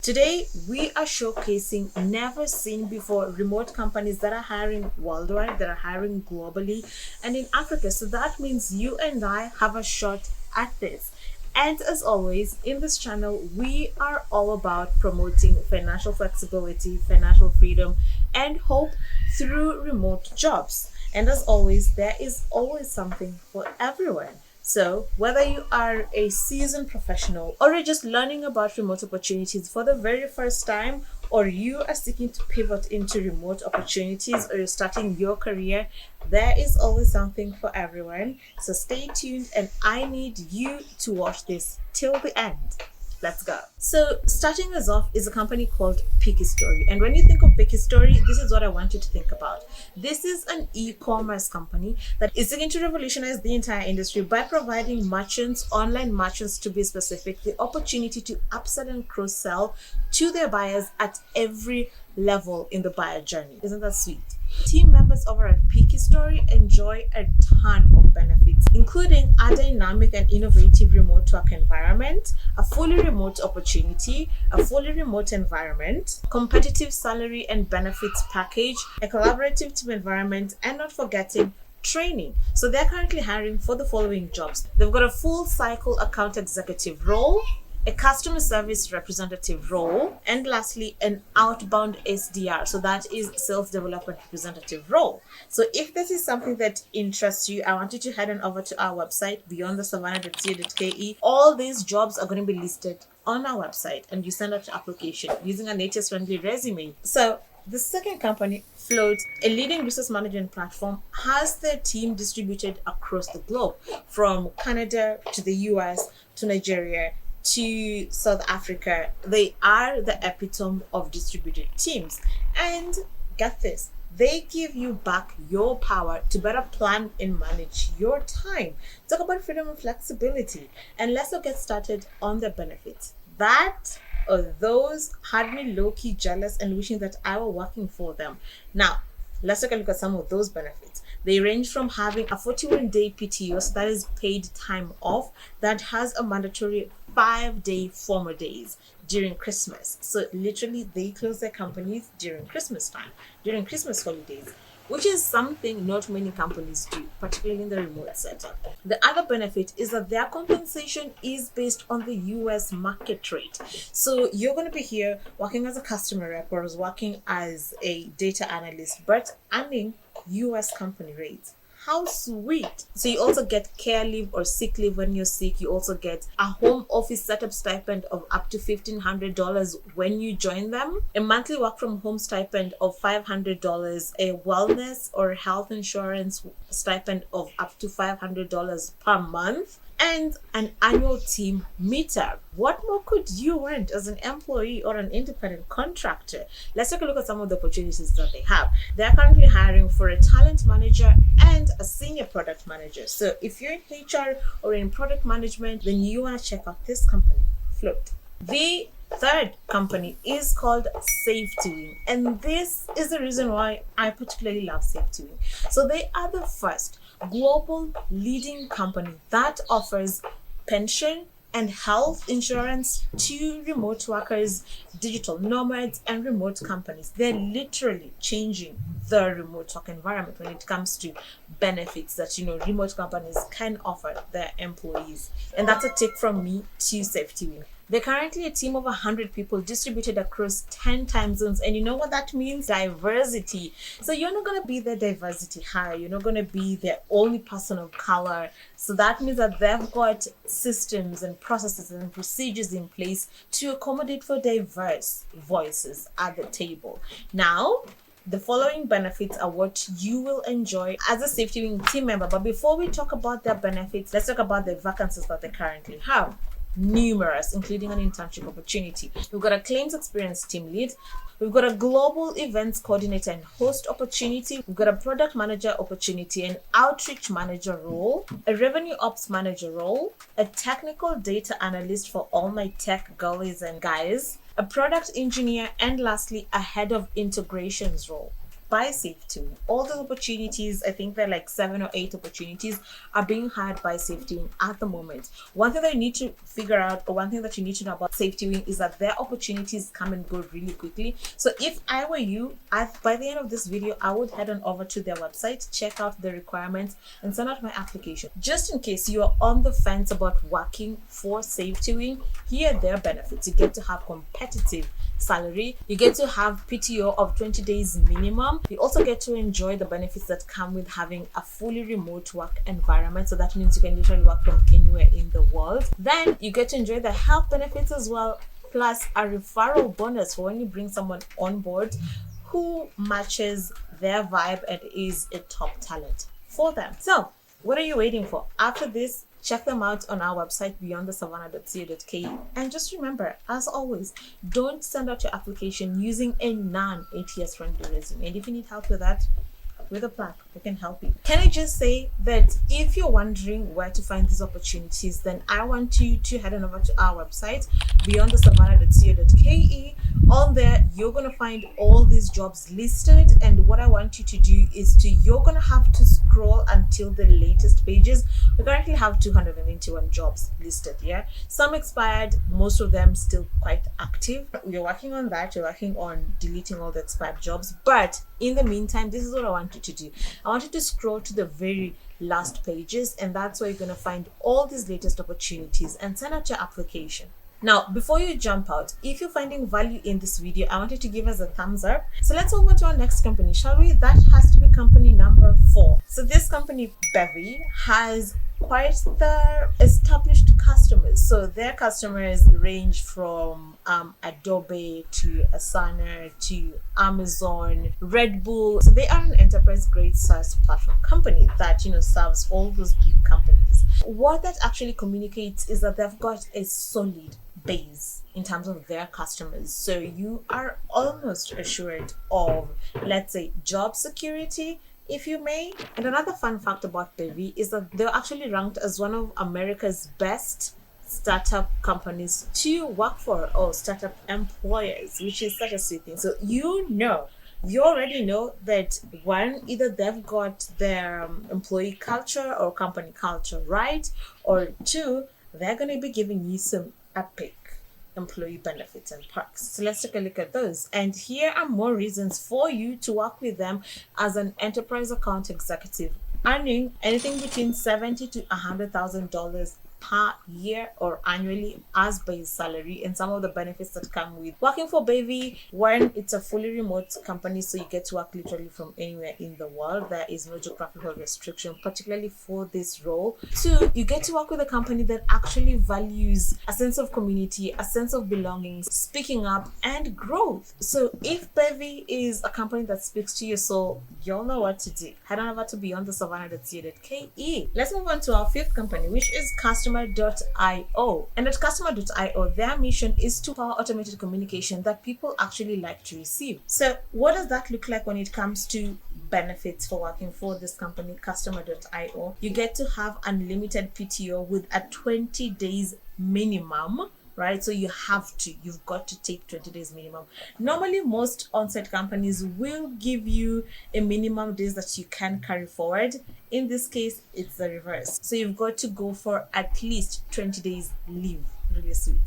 Today, we are showcasing never seen before remote companies that are hiring worldwide, that are hiring globally, and in Africa. So that means you and I have a shot at this. And as always, in this channel, we are all about promoting financial flexibility, financial freedom, and hope through remote jobs. And as always, there is always something for everyone. So, whether you are a seasoned professional or you're just learning about remote opportunities for the very first time, or you are seeking to pivot into remote opportunities, or you're starting your career, there is always something for everyone. So, stay tuned, and I need you to watch this till the end. Let's go. So, starting us off is a company called Pystory. And when you think of Pystory, this is what I want you to think about. This is an e-commerce company that is seeking to revolutionize the entire industry by providing merchants, online merchants to be specific, the opportunity to upsell and cross-sell to their buyers at every level in the buyer journey. Isn't that sweet? Team members over at Pystory enjoy a ton of benefits, including a dynamic and innovative remote work environment, a fully remote opportunity, a fully remote environment, competitive salary and benefits package, a collaborative team environment, and not forgetting training. So they're currently hiring for the following jobs. They've got a full cycle account executive role, a customer service representative role, and lastly, an outbound SDR. So that is sales development representative role. So if this is something that interests you, I want you to head on over to our website, beyondthesavannah.co.ke. All these jobs are going to be listed on our website, and you send out your application using a native-friendly resume. So the second company, Float, a leading resource management platform, has their team distributed across the globe, from Canada to the US to Nigeria to South Africa. They are the epitome of distributed teams. And get this, they give you back your power to better plan and manage your time. Talk about freedom and flexibility. And let's not get started on the benefits. That or those had me low-key jealous and wishing that I were working for them. Now, let's take a look at some of those benefits. They range from having a 41-day PTO, so that is paid time off, that has a mandatory 5-day formal days during Christmas. So literally they close their companies during Christmas time, during Christmas holidays, which is something not many companies do, particularly in the remote setup. The other benefit is that their compensation is based on the US market rate. So you're going to be here working as a customer rep or working as a data analyst, but earning US company rates. How sweet. So you also get care leave or sick leave when you're sick. You also get a home office setup stipend of up to $1,500 when you join them, a monthly work from home stipend of $500, a wellness or health insurance stipend of up to $500 per month, and an annual team meetup. What more could you want as an employee or an independent contractor? Let's take a look at some of the opportunities that they have. They're currently hiring for a talent manager and a senior product manager. So if you're in HR or in product management, then you want to check out this company, Float. The third company is called Safedoing, and this is the reason why I particularly love Safedoing. So they are the first global leading company that offers pension and health insurance to remote workers, digital nomads, and remote companies. They're literally changing the remote work environment when it comes to benefits that remote companies can offer their employees. And that's a tip from me to Safedoing. They're currently a team of 100 people distributed across 10 time zones. And you know what that means? Diversity. So you're not going to be the diversity hire. You're not going to be the only person of color. So that means that they've got systems and processes and procedures in place to accommodate for diverse voices at the table. Now, the following benefits are what you will enjoy as a Safedoing team member. But before we talk about their benefits, let's talk about the vacancies that they currently have. Numerous, including an internship opportunity. We've got a claims experience team lead. We've got a global events coordinator and host opportunity. We've got a product manager opportunity, an outreach manager role, a revenue ops manager role, a technical data analyst for all my tech girlies and guys, a product engineer, and lastly, a head of integrations role. by Safedoing. All those opportunities, I think there are like 7 or 8 opportunities, are being hired by Safedoing at the moment. One thing that you need to figure out, or one thing that you need to know about Safedoing, is that their opportunities come and go really quickly. So if I were you, by the end of this video, I would head on over to their website, check out the requirements, and send out my application. Just in case you are on the fence about working for Safedoing, here are their benefits. You get to have competitive salary, you get to have PTO of 20 days minimum, you also get to enjoy the benefits that come with having a fully remote work environment. So that means you can literally work from anywhere in the world. Then you get to enjoy the health benefits as well, plus a referral bonus for when you bring someone on board who matches their vibe and is a top talent for them. So what are you waiting for? After this, check them out on our website, beyondthesavannah.co.ke. And just remember, as always, don't send out your application using a non-ATS friendly resume. And if you need help with that, with a plan, we can help you. Can I just say that if you're wondering where to find these opportunities, then I want you to head on over to our website, beyondthesavannah.co.ke. On there, you're going to find all these jobs listed. And what I want you to do is you're going to have to scroll until the latest pages. We currently have 281 jobs listed here. Some expired, most of them still quite active. We're working on that. We're working on deleting all the expired jobs. But in the meantime, this is what I want you to do. I want you to scroll to the very last pages, and that's where you're going to find all these latest opportunities and send out your application. Now, before you jump out, if you're finding value in this video, I want you to give us a thumbs up. So let's move on to our next company, shall we? That has to be company number 4. So this company, Bevy, has quite the established customers. So their customers range from Adobe to Asana to Amazon, Red Bull. So they are an enterprise grade SaaS platform company that serves all those big companies. What that actually communicates is that they've got a solid base in terms of their customers. So you are almost assured of, let's say, job security, if you may. And another fun fact about Bevy is that they're actually ranked as one of America's best startup companies to work for, or startup employers, which is such a sweet thing. So you already know that one, either they've got their employee culture or company culture right, or two, they're going to be giving you some epic employee benefits and perks. So let's take a look at those. And here are more reasons for you to work with them as an enterprise account executive, earning anything between $70,000 to $100,000 per year or annually as base salary. And some of the benefits that come with working for Bevy: one, it's a fully remote company, so you get to work literally from anywhere in the world. There is no geographical restriction, particularly for this role. Two, you get to work with a company that actually values a sense of community, a sense of belonging, speaking up, and growth. So if Bevy is a company that speaks to your soul, you'll know what to do. Head on over to beyondthesavannah.co.ke. Let's move on to our 5th company, which is Customer.io. And at Customer.io, their mission is to power automated communication that people actually like to receive. So what does that look like when it comes to benefits for working for this company, Customer.io? You get to have unlimited PTO with a 20 days minimum, right? So you've got to take 20 days minimum. Normally, most on-site companies will give you a minimum days that you can carry forward. In this case, it's the reverse. So you've got to go for at least 20 days leave. Really sweet.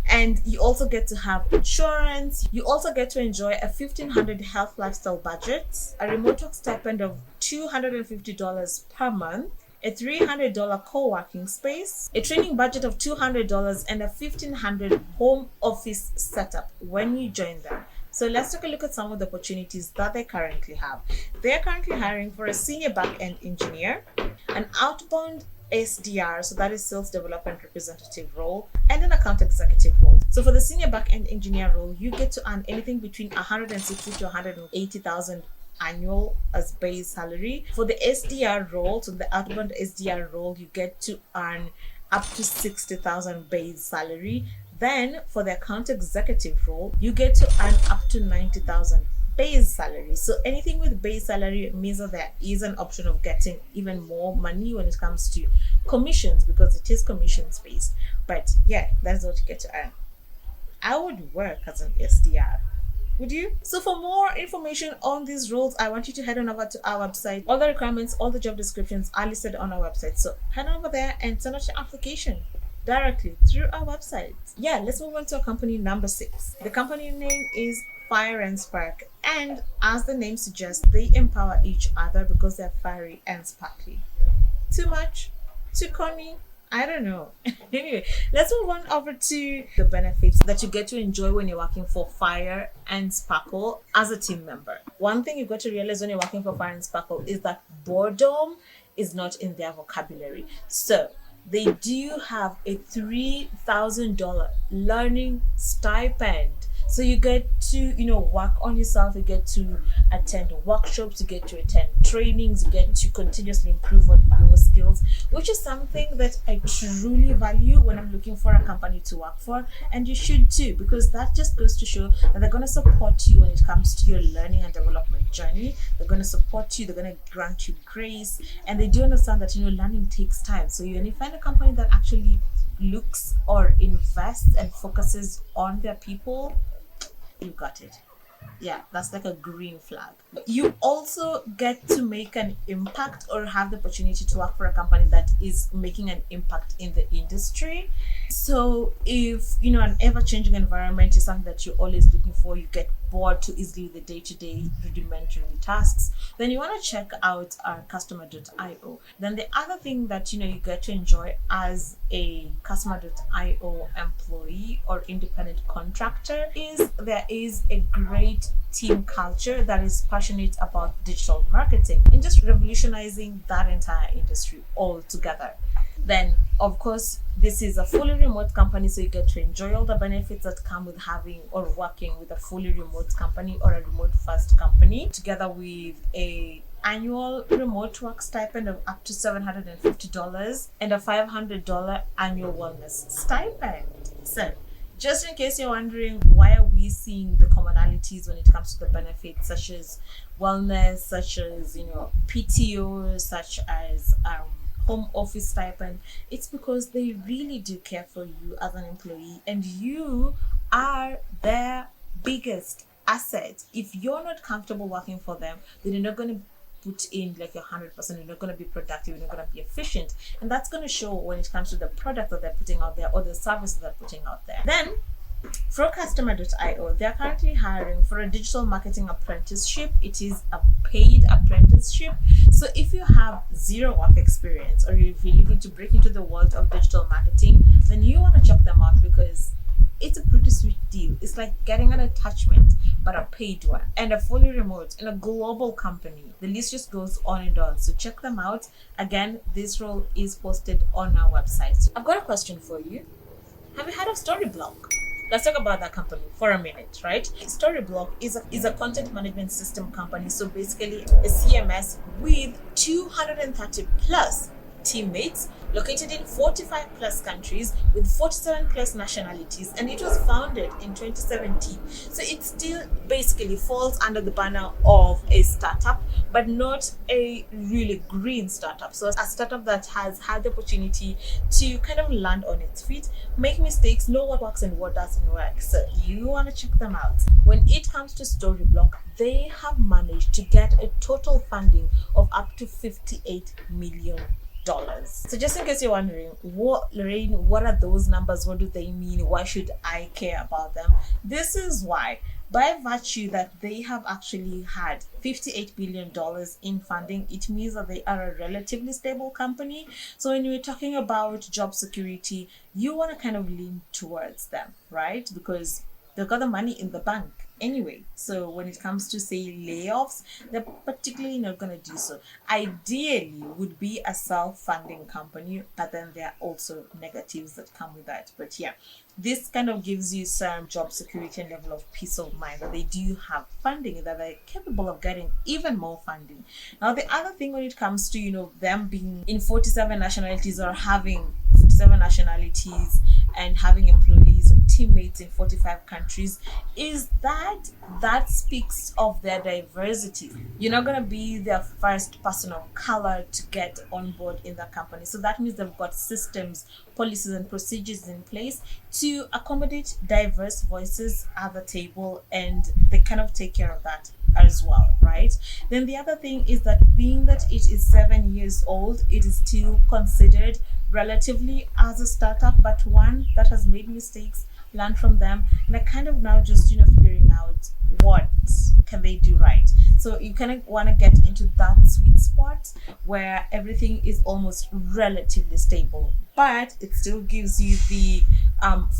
And you also get to have insurance. You also get to enjoy a $1,500 health lifestyle budget, a remote work stipend of $250 per month, a $300 co-working space, a training budget of $200, and a $1,500 home office setup when you join them. So let's take a look at some of the opportunities that they currently have. They're currently hiring for a senior back-end engineer, an outbound SDR, so that is sales development representative role, and an account executive role. So for the senior back-end engineer role, you get to earn anything between $160,000 to $180,000 annual as base salary. For the SDR role, so the outbound SDR role, you get to earn up to $60,000 base salary. Then for the account executive role, you get to earn up to $90,000 base salary. So anything with base salary means that there is an option of getting even more money when it comes to commissions, because it is commissions based. But yeah, that's what you get to earn. I would work as an SDR. Would you? So for more information on these roles, I want you to head on over to our website. All the requirements, all the job descriptions are listed on our website. So head on over there and send out your application directly through our website. Yeah, let's move on to company number 6. The company name is FireSpark, and as the name suggests, they empower each other because they're fiery and sparkly. Too much? Too corny? I don't know. Anyway, let's move on over to the benefits that you get to enjoy when you're working for Fire and Sparkle as a team member. One thing you've got to realize when you're working for Fire and Sparkle is that boredom is not in their vocabulary. So they do have a $3,000 learning stipend. So you get to, work on yourself, you get to attend workshops, you get to attend trainings, you get to continuously improve on your skills, which is something that I truly value when I'm looking for a company to work for. And you should too, because that just goes to show that they're going to support you when it comes to your learning and development journey. They're going to support you, they're going to grant you grace, and they do understand that, learning takes time. So when you find a company that actually looks or invests and focuses on their people, you got it. Yeah, that's like a green flag. You also get to make an impact or have the opportunity to work for a company that is making an impact in the industry. So if an ever-changing environment is something that you're always looking for, you get bored too easily with the day-to-day rudimentary tasks, then you want to check out our Customer.io. Then the other thing that you get to enjoy as a Customer.io employee or independent contractor is there is a great team culture that is passionate about digital marketing and just revolutionizing that entire industry altogether. Then, of course, this is a fully remote company, so you get to enjoy all the benefits that come with having or working with a fully remote company or a remote first company, together with a annual remote work stipend of up to $750 and a $500 annual wellness stipend. So just in case you're wondering, why are we seeing the commonalities when it comes to the benefits, such as wellness, such as PTO, such as home office stipend? It's because they really do care for you as an employee, and you are their biggest asset. If you're not comfortable working for them, then you're not going to put in like 100%. You're not going to be productive, you're not going to be efficient, and that's going to show when it comes to the product that they're putting out there or the services they're putting out there. Then for Customer.io, they're currently hiring for a digital marketing apprenticeship. It is a paid apprenticeship. So if you have zero work experience, or if you're looking to break into the world of digital marketing, then you want to check them out, because it's a pretty sweet deal. It's like getting an attachment, but a paid one, and a fully remote in a global company. The list just goes on and on. So check them out. Again, this role is posted on our website. So I've got a question for you. Have you heard of Storyblock? Let's talk about that company for a minute, right? Storyblock is a content management system company. So basically a CMS with 230 plus teammates, located in 45 plus countries with 47 plus nationalities, and it was founded in 2017. So it still basically falls under the banner of a startup, but not a really green startup. So a startup that has had the opportunity to kind of land on its feet, make mistakes, know what works and what doesn't work. So you want to check them out. When it comes to Storyblock, they have managed to get a total funding of up to $58 million. So just in case you're wondering, Lorraine, what are those numbers? What do they mean? Why should I care about them? This is why. By virtue that they have actually had $58 billion in funding, it means that they are a relatively stable company. So when you're talking about job security, you want to kind of lean towards them, right? Because they've got the money in the bank anyway. So when it comes to, say, layoffs, they're particularly not going to do so. Ideally would be a self-funding company, but then there are also negatives that come with that. But yeah, this kind of gives you some job security and level of peace of mind that they do have funding, that they're capable of getting even more funding. Now, the other thing when it comes to, them being in 47 nationalities or having 47 nationalities and having employees or teammates in 45 countries is that that speaks of their diversity. You're not going to be the first person of color to get on board in the company. So that means they've got systems, policies, and procedures in place to accommodate diverse voices at the table, and they kind of take care of that as well, right? Then the other thing is that being that it is 7 years old, it is still considered relatively as a startup, but one that has made mistakes, learn from them, and are kind of now just figuring out what can they do right. So you kind of want to get into that sweet spot where everything is almost relatively stable, but it still gives you the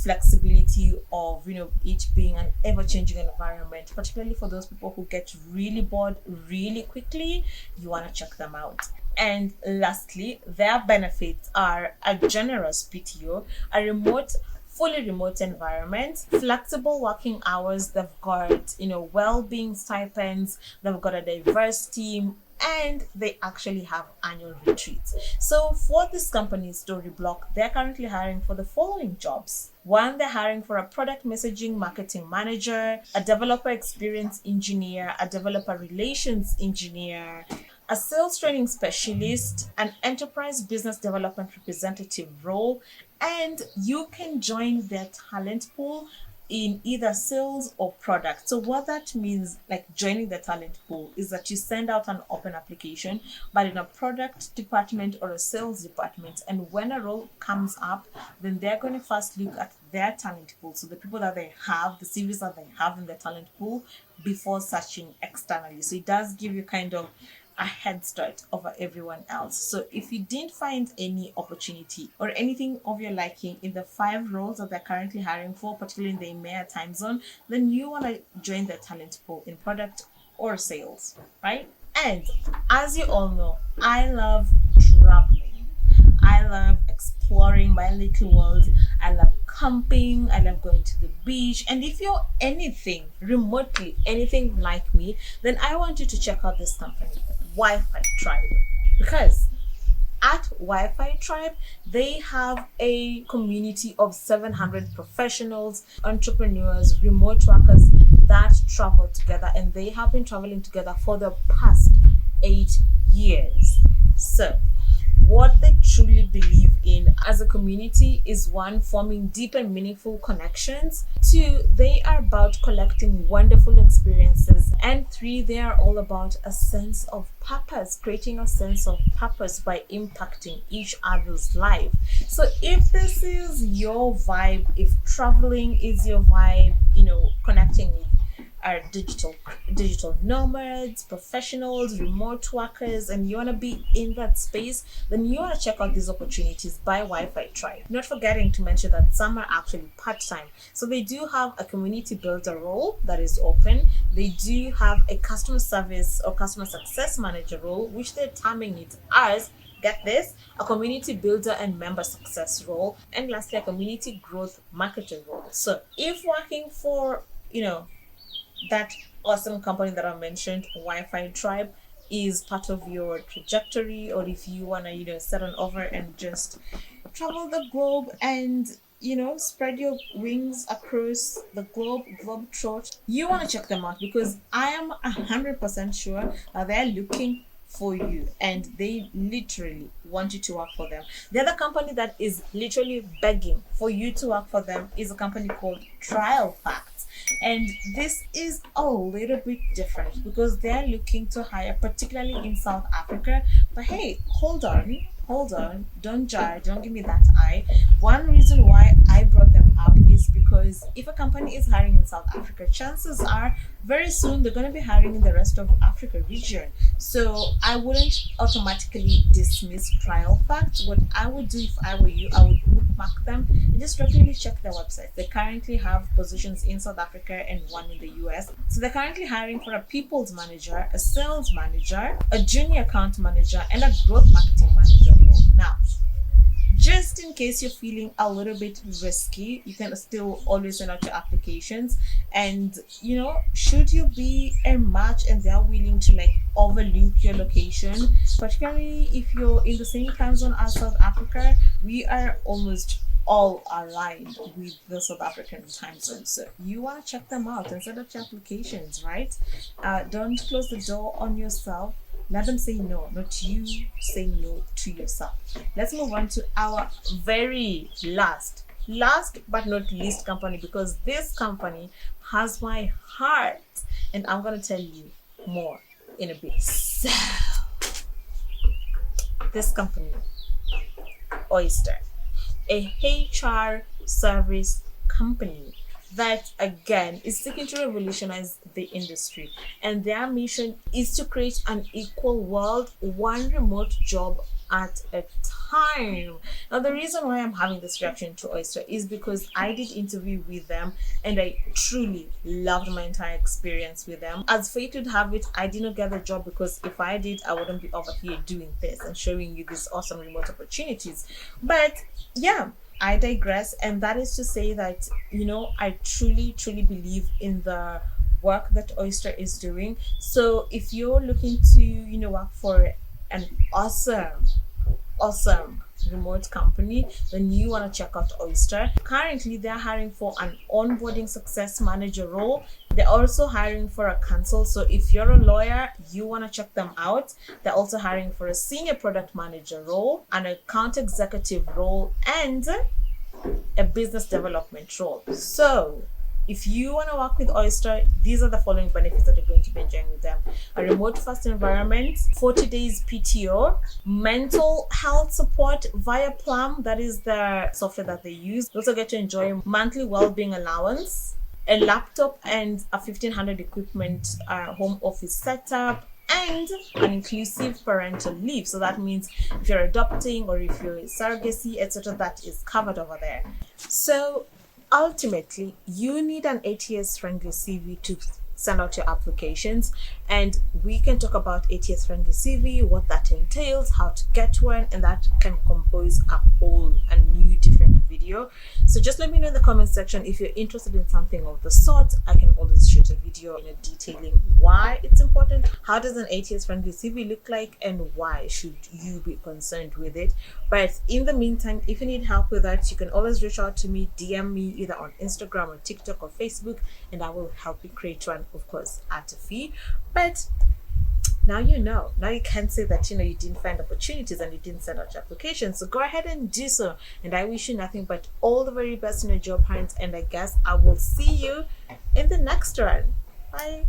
flexibility of it being an ever-changing environment. Particularly for those people who get really bored really quickly, you want to check them out. And lastly, their benefits are a generous PTO, a fully remote environment, flexible working hours, they've got well-being stipends, they've got a diverse team, and they actually have annual retreats. So for this company, Storyblock, they're currently hiring for the following jobs. One, they're hiring for a product messaging marketing manager, a developer experience engineer, a developer relations engineer, a sales training specialist, an enterprise business development representative role, and you can join their talent pool in either sales or product. So what that means, like joining the talent pool, is that you send out an open application, but in a product department or a sales department, and when a role comes up, then they're going to first look at their talent pool, so the people that they have, the CVs that they have in the talent pool, before searching externally. So it does give you kind of a head start over everyone else. So if you didn't find any opportunity or anything of your liking in the 5 roles that they're currently hiring for, particularly in the EMEA time zone, then you want to join the talent pool in product or sales, right? And as you all know, I love traveling. I love exploring my little world. I love camping. I love going to the beach. And if you're anything remotely, anything like me, then I want you to check out this company, WiFi Tribe. Because at WiFi Tribe, they have a community of 700 professionals, entrepreneurs, remote workers that travel together, and they have been traveling together for the past 8 years. So what they truly believe in as a community is, 1, forming deep and meaningful connections. 2, they are about collecting wonderful experiences. And 3, they are all about a sense of purpose, creating a sense of purpose by impacting each other's life. So if this is your vibe, if traveling is your vibe, connecting with are digital nomads, professionals, remote workers, and you want to be in that space, then you want to check out these opportunities by WiFi Tribe. Not forgetting to mention that some are actually part-time. So they do have a community builder role that is open. They do have a customer service or customer success manager role, which they're terming it as, get this, a community builder and member success role, and lastly, a community growth marketer role. So if working for, that awesome company that I mentioned, WiFi Tribe, is part of your trajectory, or if you want to, set on over and just travel the globe and, spread your wings across the globe trot, you want to check them out, because I am 100% sure that they're looking for you and they literally want you to work for them. The other company that is literally begging for you to work for them is a company called TrialFact. And this is a little bit different because they're looking to hire, particularly in South Africa. But hey, hold on, don't judge, don't give me that eye. One reason why I brought them up is because if a company is hiring in South Africa, chances are very soon they're going to be hiring in the rest of Africa region. So I wouldn't automatically dismiss TrialFact. What I would do if I were you, I would bookmark them and just regularly check their website. They currently have positions in South Africa and one in the US. So they're currently hiring for a people's manager, a sales manager, a junior account manager, and a growth marketing manager role. Now, just in case you're feeling a little bit risky, you can still always send out your applications. And should you be a match and they're willing to overlook your location, particularly if you're in the same time zone as South Africa, we are almost all aligned with the South African time zone. So you want to check them out and set up your applications, right? Don't close the door on yourself. Let them say no, not you say no to yourself. Let's move on to our very last but not least company, because this company has my heart, and I'm going to tell you more in a bit. So, this company, Oyster, a HR service company that again is seeking to revolutionize the industry, and their mission is to create an equal world, one remote job at a time. Now, the reason why I'm having this reaction to Oyster is because I did interview with them and I truly loved my entire experience with them. As fate would have it, I did not get the job, because if I did, I wouldn't be over here doing this and showing you these awesome remote opportunities. But yeah, I digress, and that is to say that, I truly believe in the work that Oyster is doing. So if you're looking to, work for an awesome remote company, then you want to check out Oyster. Currently, they're hiring for an onboarding success manager role. They're also hiring for a counsel. So if you're a lawyer, you want to check them out. They're also hiring for a senior product manager role, an account executive role, and a business development role. So if you want to work with Oyster, these are the following benefits that you're going to be enjoying with them: a remote first environment, 40 days PTO, mental health support via Plum, that is the software that they use. You also get to enjoy monthly well-being allowance, a laptop and a 1500 equipment home office setup, and an inclusive parental leave. So that means if you're adopting or if you're surrogacy, etc., that is covered over there. So ultimately, you need an ATS friendly CV to send out your applications, and we can talk about ATS friendly CV, what that entails, how to get one, and that can compose a whole and new different video. So just let me know in the comment section if you're interested in something of the sort. I can always shoot a video detailing why it's important, how does an ATS friendly CV look like, and why should you be concerned with it. But in the meantime, if you need help with that, you can always reach out to me, DM me either on Instagram or TikTok or Facebook, and I will help you create one, of course, at a fee. But now you know. Now you can't say that you didn't find opportunities and you didn't send out your application. So go ahead and do so. And I wish you nothing but all the very best in your job hunt. And I guess I will see you in the next one. Bye.